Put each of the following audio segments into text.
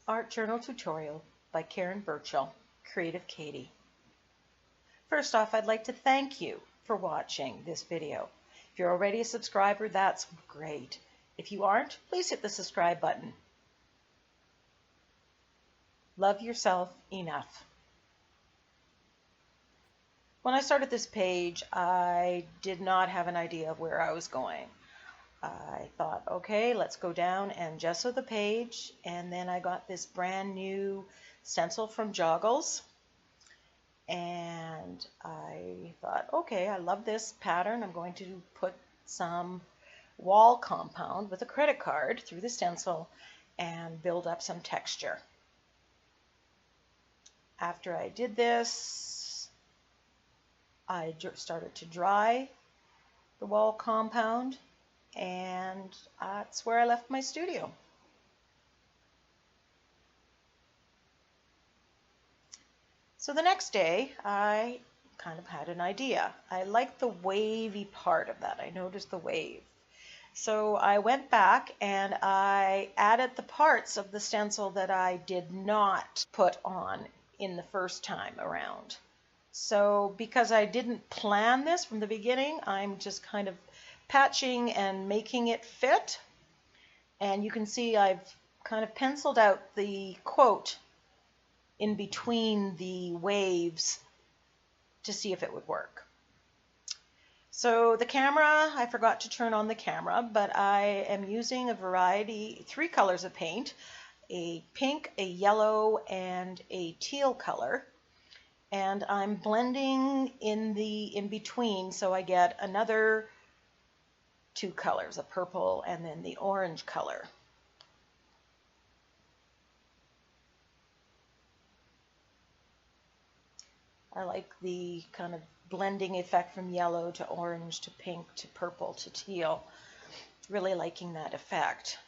Art Journal Tutorial by Karen Burchell, Creative Katie. First off, I'd like to thank you for watching this video. If you're already a subscriber, that's great. If you aren't, please hit the subscribe button. Love yourself enough. When I started this page, I did not have an idea of where I was going. I thought, okay, let's go down and gesso the page, and then I got this brand new stencil from Joggles, and I thought, okay, I love this pattern. I'm going to put some wall compound with a credit card through the stencil and build up some texture. After I did this, I started to dry the wall compound, and that's where I left my studio. So the next day, I kind of had an idea. I liked the wavy part of that. I noticed the wave. So I went back and I added the parts of the stencil that I did not put on in the first time around. So because I didn't plan this from the beginning, I'm just kind of patching and making it fit. And you can see I've kind of penciled out the quote in between the waves to see if it would work. So the camera, I forgot to turn on the camera, but I am using a variety, 3 colors of paint, a pink, a yellow, and a teal color. And I'm blending in between, so I get another 2 colors, a purple and then the orange color. I like the kind of blending effect from yellow to orange to pink to purple to teal. Really liking that effect.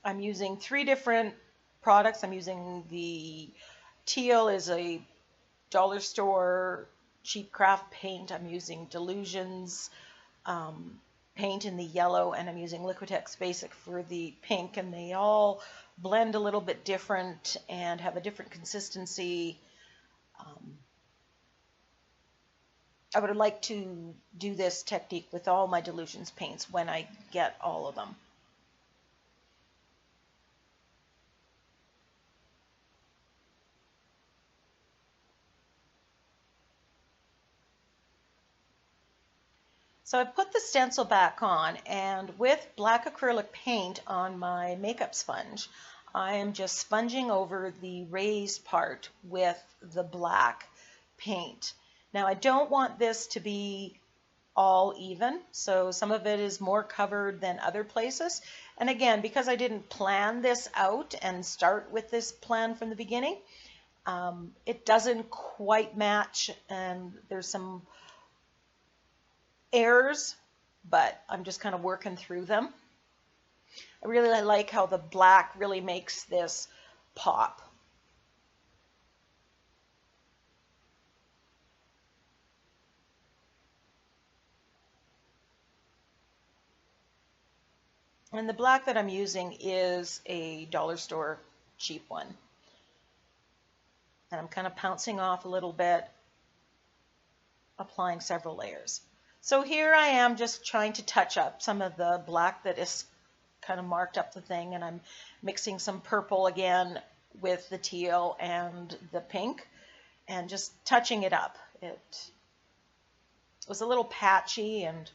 I'm using 3 different products. I'm using the teal is a dollar store cheap craft paint. I'm using Delusions paint in the yellow, and I'm using Liquitex Basic for the pink, and they all blend a little bit different and have a different consistency. I would like to do this technique with all my Delusions paints when I get all of them. So I put the stencil back on, and with black acrylic paint on my makeup sponge, I am just sponging over the raised part with the black paint. Now I don't want this to be all even, so some of it is more covered than other places. And again, because I didn't plan this out and start with this plan from the beginning, it doesn't quite match, and there's some errors, but I'm just kind of working through them. I really like how the black really makes this pop. And the black that I'm using is a dollar store cheap one. And I'm kind of pouncing off a little bit, applying several layers. So here I am just trying to touch up some of the black that is kind of marked up the thing, and I'm mixing some purple again with the teal and the pink and just touching it up. It was a little patchy, and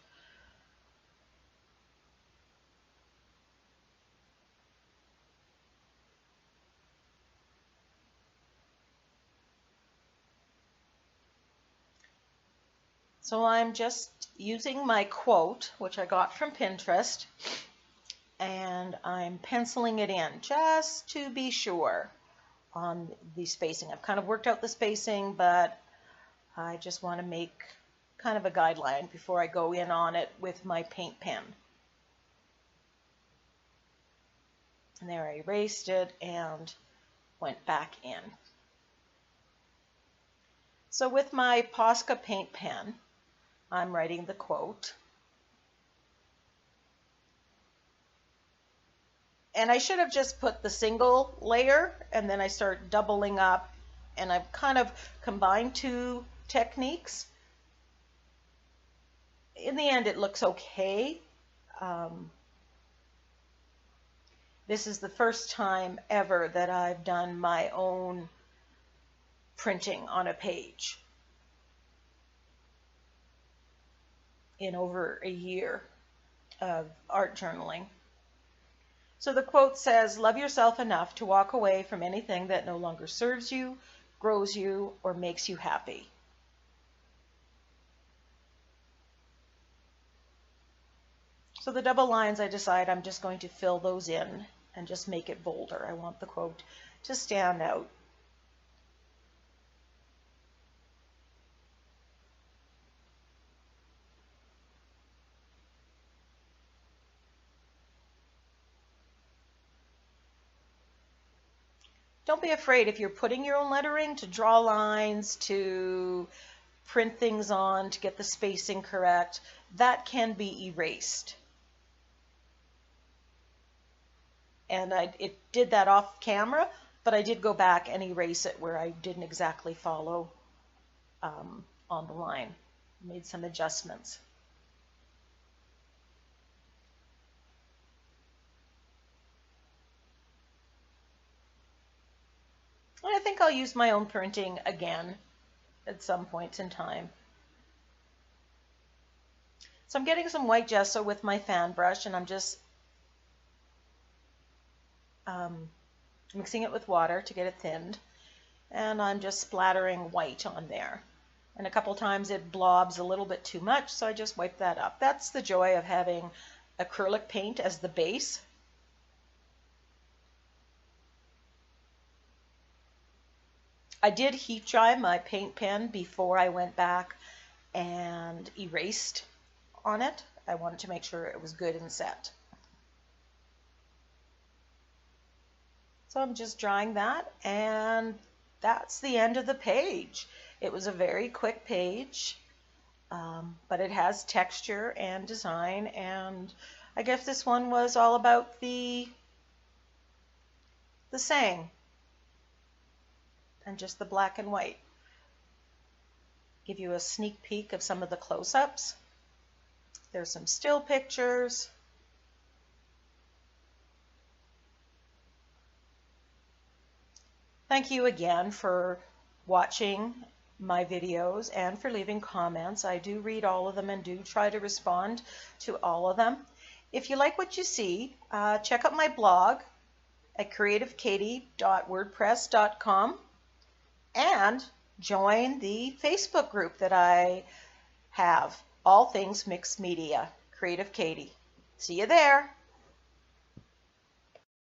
so I'm just using my quote, which I got from Pinterest, and I'm penciling it in just to be sure on the spacing. I've kind of worked out the spacing, but I just want to make kind of a guideline before I go in on it with my paint pen. And there I erased it and went back in. So with my Posca paint pen, I'm writing the quote. And I should have just put the single layer, and then I start doubling up, and I've kind of combined two techniques. In the end, it looks okay. This is the first time ever that I've done my own printing on a page in over a year of art journaling. So the quote says, "Love yourself enough to walk away from anything that no longer serves you, grows you, or makes you happy." So the double lines, I decide I'm just going to fill those in and just make it bolder. I want the quote to stand out. Don't be afraid if you're putting your own lettering to draw lines, to print things on, to get the spacing correct. That can be erased. And it did that off camera, but I did go back and erase it where I didn't exactly follow on the line. Made some adjustments. And I think I'll use my own printing again at some point in time. So I'm getting some white gesso with my fan brush, and I'm just mixing it with water to get it thinned, and I'm just splattering white on there. And a couple times it blobs a little bit too much, so I just wipe that up. That's the joy of having acrylic paint as the base. I did heat dry my paint pen before I went back and erased on it. I wanted to make sure it was good and set. So I'm just drying that, and that's the end of the page. It was a very quick page, but it has texture and design, and I guess this one was all about the saying and just the black and white. Give you a sneak peek of some of the close-ups. There's some still pictures. Thank you again for watching my videos and for leaving comments. I do read all of them and do try to respond to all of them. If you like what you see, check out my blog at creativekatie.wordpress.com and join the Facebook group that I have, All Things Mixed Media, Creative Katie. See you there.